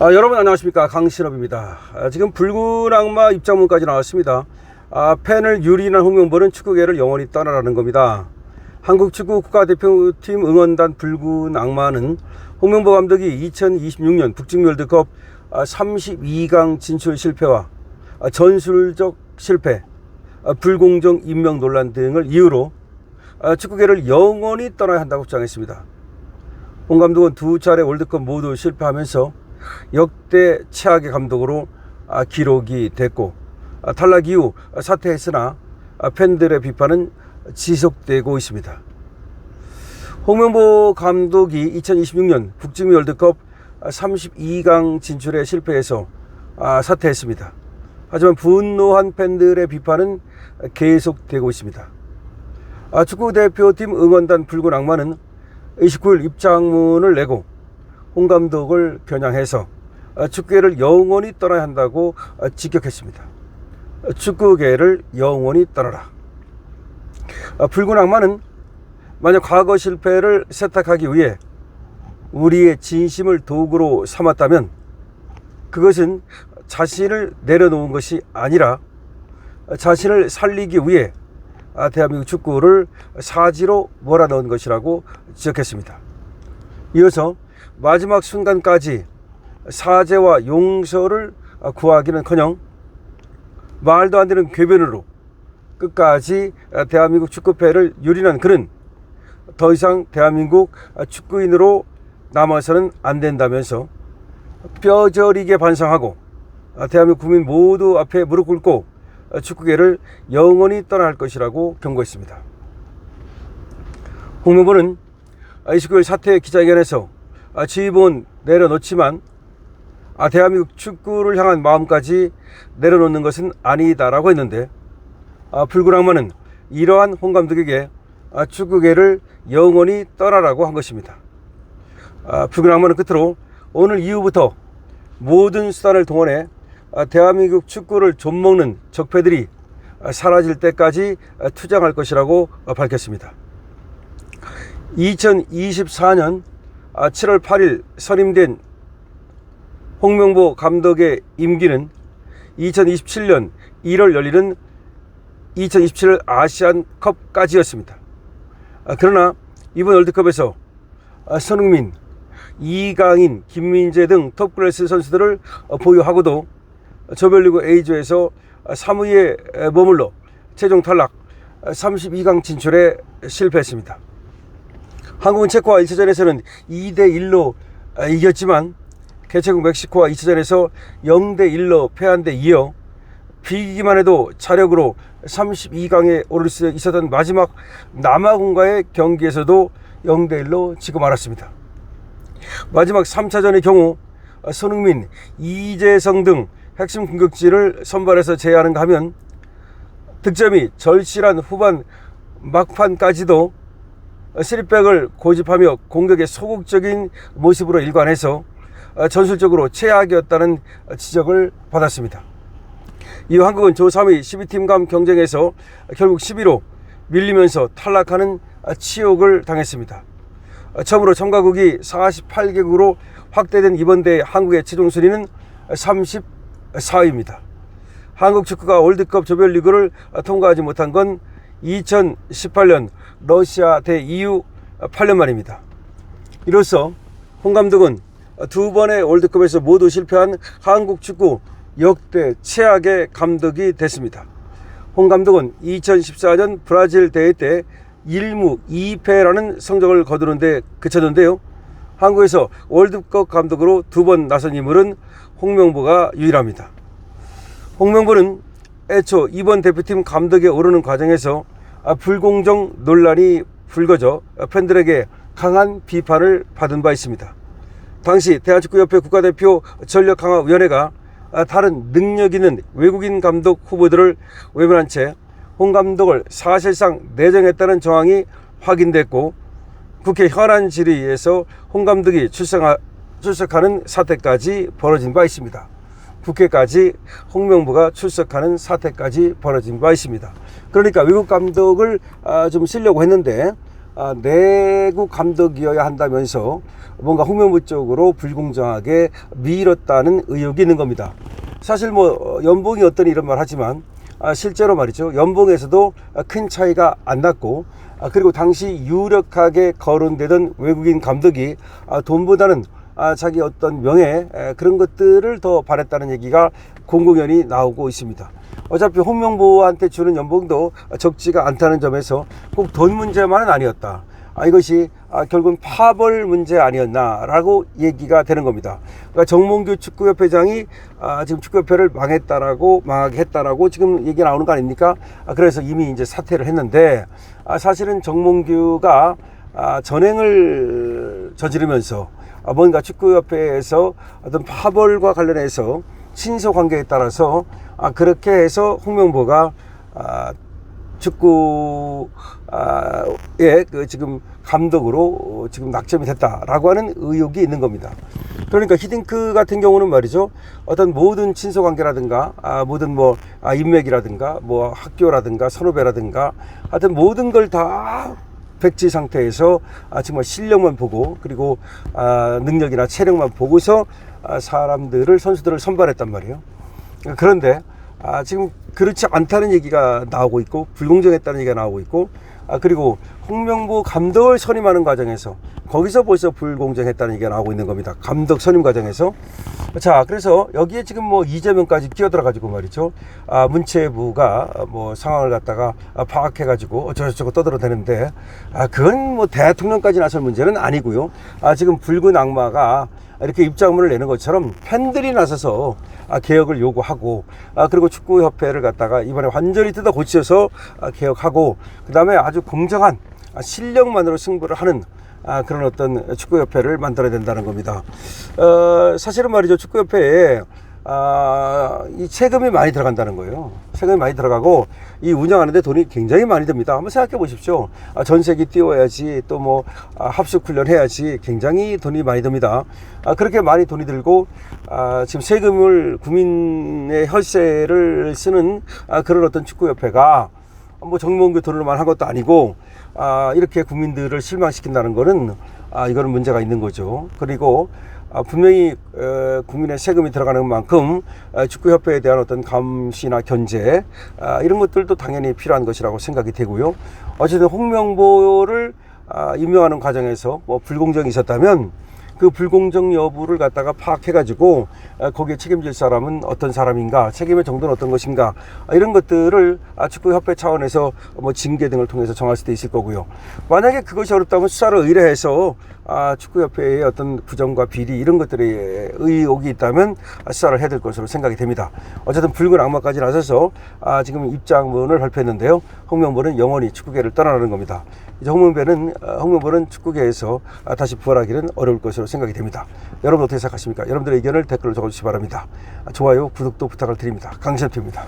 여러분 안녕하십니까, 강신업입니다. 지금 붉은 악마 입장문까지 나왔습니다. 팬을 유린한 홍명보는 축구계를 영원히 떠나라는 겁니다. 한국 축구 국가대표팀 응원단 붉은 악마는 홍명보 감독이 2026년 북중 월드컵 32강 진출 실패와 전술적 실패, 불공정 임명 논란 등을 이유로 축구계를 영원히 떠나야 한다고 주장했습니다. 홍 감독은 두 차례 월드컵 모두 실패하면서 역대 최악의 감독으로 기록이 됐고, 탈락 이후 사퇴했으나 팬들의 비판은 지속되고 있습니다. 홍명보 감독이 2026년 북중미 월드컵 32강 진출에 실패해서 사퇴했습니다. 하지만 분노한 팬들의 비판은 계속되고 있습니다. 축구대표팀 응원단 붉은 악마는 29일 입장문을 내고 홍 감독을 겨냥해서 축구계를 영원히 떠나야 한다고 직격했습니다. 축구계를 영원히 떠나라. 붉은 악마는 만약 과거 실패를 세탁하기 위해 우리의 진심을 도구로 삼았다면 그것은 자신을 내려놓은 것이 아니라 자신을 살리기 위해 대한민국 축구를 사지로 몰아넣은 것이라고 지적했습니다. 이어서 마지막 순간까지 사죄와 용서를 구하기는커녕 말도 안 되는 궤변으로 끝까지 대한민국 축구패를 유린한 그는 더 이상 대한민국 축구인으로 남아서는 안 된다면서 뼈저리게 반성하고 대한민국 국민 모두 앞에 무릎 꿇고 축구계를 영원히 떠나야 할 것이라고 경고했습니다. 홍명보는 29일 사퇴 기자회견에서 지휘봉은 내려놓지만 대한민국 축구를 향한 마음까지 내려놓는 것은 아니다라고 했는데, 붉은 악마는 이러한 홍 감독에게 축구계를 영원히 떠나라고 한 것입니다. 붉은 악마는 끝으로 오늘 이후부터 모든 수단을 동원해 대한민국 축구를 좀먹는 적폐들이 사라질 때까지 투쟁할 것이라고 밝혔습니다. 2024년 7월 8일 선임된 홍명보 감독의 임기는 2027년 1월 열리는 2027 아시안컵까지였습니다. 그러나 이번 월드컵에서 손흥민, 이강인, 김민재 등 톱클래스 선수들을 보유하고도 조별리그 A조에서 3위에 머물러 최종 탈락 32강 진출에 실패했습니다. 한국은 체코와 1차전에서는 2대1로 이겼지만 개최국 멕시코와 2차전에서 0대1로 패한 데 이어 비기기만 해도 자력으로 32강에 오를 수 있었던 마지막 남아공과의 경기에서도 0대1로 지고 말았습니다. 마지막 3차전의 경우 손흥민, 이재성 등 핵심 공격진을 선발해서 제외하는가 하면 득점이 절실한 후반 막판까지도 3백을 고집하며 공격의 소극적인 모습으로 일관해서 전술적으로 최악이었다는 지적을 받았습니다. 이후 한국은 조 3위 12팀 간 경쟁에서 결국 10위로 밀리면서 탈락하는 치욕을 당했습니다. 처음으로 참가국이 48개국으로 확대된 이번 대회 한국의 최종 순위는 34위입니다. 한국 축구가 월드컵 조별리그를 통과하지 못한 건 2018년 러시아 대 이후 8년 만입니다. 이로써 홍 감독은 두 번의 월드컵에서 모두 실패한 한국 축구 역대 최악의 감독이 됐습니다. 홍 감독은 2014년 브라질 대회 때 1무 2패라는 성적을 거두는 데 그쳤는데요. 한국에서 월드컵 감독으로 두 번 나선 인물은 홍명보가 유일합니다. 홍명보는 애초 이번 대표팀 감독에 오르는 과정에서 불공정 논란이 불거져 팬들에게 강한 비판을 받은 바 있습니다. 당시 대한축구협회 국가대표 전력강화위원회가 다른 능력 있는 외국인 감독 후보들을 외면한 채 홍 감독을 사실상 내정했다는 정황이 확인됐고, 국회 현안 질의에서 홍 감독이 출석하는 사태까지 벌어진 바 있습니다. 국회까지 홍명보가 출석하는 사태까지 벌어진 바 있습니다. 그러니까 외국 감독을 좀 쓰려고 했는데 내국 감독이어야 한다면서 뭔가 홍명보 쪽으로 불공정하게 밀었다는 의혹이 있는 겁니다. 사실 뭐 연봉이 어떠니 이런 말 하지만 실제로 말이죠. 연봉에서도 큰 차이가 안 났고, 그리고 당시 유력하게 거론되던 외국인 감독이 돈보다는 자기 어떤 명예 그런 것들을 더 바랬다는 얘기가 공공연히 나오고 있습니다. 어차피 홍명보한테 주는 연봉도 적지가 않다는 점에서 꼭 돈 문제만은 아니었다. 이것이 결국은 파벌 문제 아니었나라고 얘기가 되는 겁니다. 그러니까 정몽규 축구협회장이 지금 축구협회를 망하게 했다라고 지금 얘기 나오는 거 아닙니까? 그래서 이미 이제 사퇴를 했는데, 사실은 정몽규가 전횡을 저지르면서 뭔가 축구협회에서 어떤 파벌과 관련해서 친소 관계에 따라서 그렇게 해서 홍명보가 축구의 그 지금 감독으로 지금 낙점이 됐다라고 하는 의혹이 있는 겁니다. 그러니까 히딩크 같은 경우는 말이죠, 어떤 모든 친소 관계라든가 모든 뭐 인맥이라든가 뭐 학교라든가 선후배라든가 하여튼 모든 걸 다 백지 상태에서 정말 실력만 보고, 그리고 능력이나 체력만 보고서 선수들을 선발했단 말이에요. 그런데 지금 그렇지 않다는 얘기가 나오고 있고, 불공정했다는 얘기가 나오고 있고, 그리고 홍명보 감독을 선임하는 과정에서 거기서 벌써 불공정했다는 얘기가 나오고 있는 겁니다. 감독 선임 과정에서. 자, 그래서 여기에 지금 뭐 이재명까지 끼어들어 가지고 말이죠, 문체부가 뭐 상황을 갖다가 파악해 가지고 어쩌고저쩌고 떠들어대는데, 그건 뭐 대통령까지 나설 문제는 아니고요. 지금 붉은 악마가 이렇게 입장문을 내는 것처럼 팬들이 나서서 개혁을 요구하고, 그리고 축구협회를 갖다가 이번에 완전히 뜯어 고쳐서 개혁하고, 그 다음에 아주 공정한 실력만으로 승부를 하는 그런 어떤 축구협회를 만들어야 된다는 겁니다. 사실은 말이죠, 축구협회에 이 세금이 많이 들어간다는 거예요. 세금이 많이 들어가고 이 운영하는데 돈이 굉장히 많이 듭니다. 한번 생각해 보십시오. 전세기 띄워야지, 또 뭐 합숙 훈련 해야지 굉장히 돈이 많이 듭니다. 그렇게 많이 돈이 들고 지금 세금을 국민의 혈세를 쓰는 그런 어떤 축구협회가 뭐 정몽규 돈으로만 한 것도 아니고 이렇게 국민들을 실망시킨다는 거는 이거는 문제가 있는 거죠. 그리고 분명히 국민의 세금이 들어가는 만큼 축구협회에 대한 어떤 감시나 견제 이런 것들도 당연히 필요한 것이라고 생각이 되고요. 어쨌든 홍명보를 임명하는 과정에서 뭐 불공정이 있었다면 그 불공정 여부를 갖다가 파악해가지고 거기에 책임질 사람은 어떤 사람인가, 책임의 정도는 어떤 것인가, 이런 것들을 축구협회 차원에서 뭐 징계 등을 통해서 정할 수도 있을 거고요. 만약에 그것이 어렵다면 수사를 의뢰해서 축구협회의 어떤 부정과 비리 이런 것들에 의혹이 있다면 수사를 해야 될 것으로 생각이 됩니다. 어쨌든 붉은 악마까지 나서서 지금 입장문을 발표했는데요. 홍명보는 영원히 축구계를 떠나는 겁니다. 이제 홍명보는 축구계에서 다시 부활하기는 어려울 것으로 생각이 됩니다. 여러분 어떻게 생각하십니까? 여러분들의 의견을 댓글로 적어주시기 바랍니다. 좋아요, 구독도 부탁을 드립니다. 강신표입니다.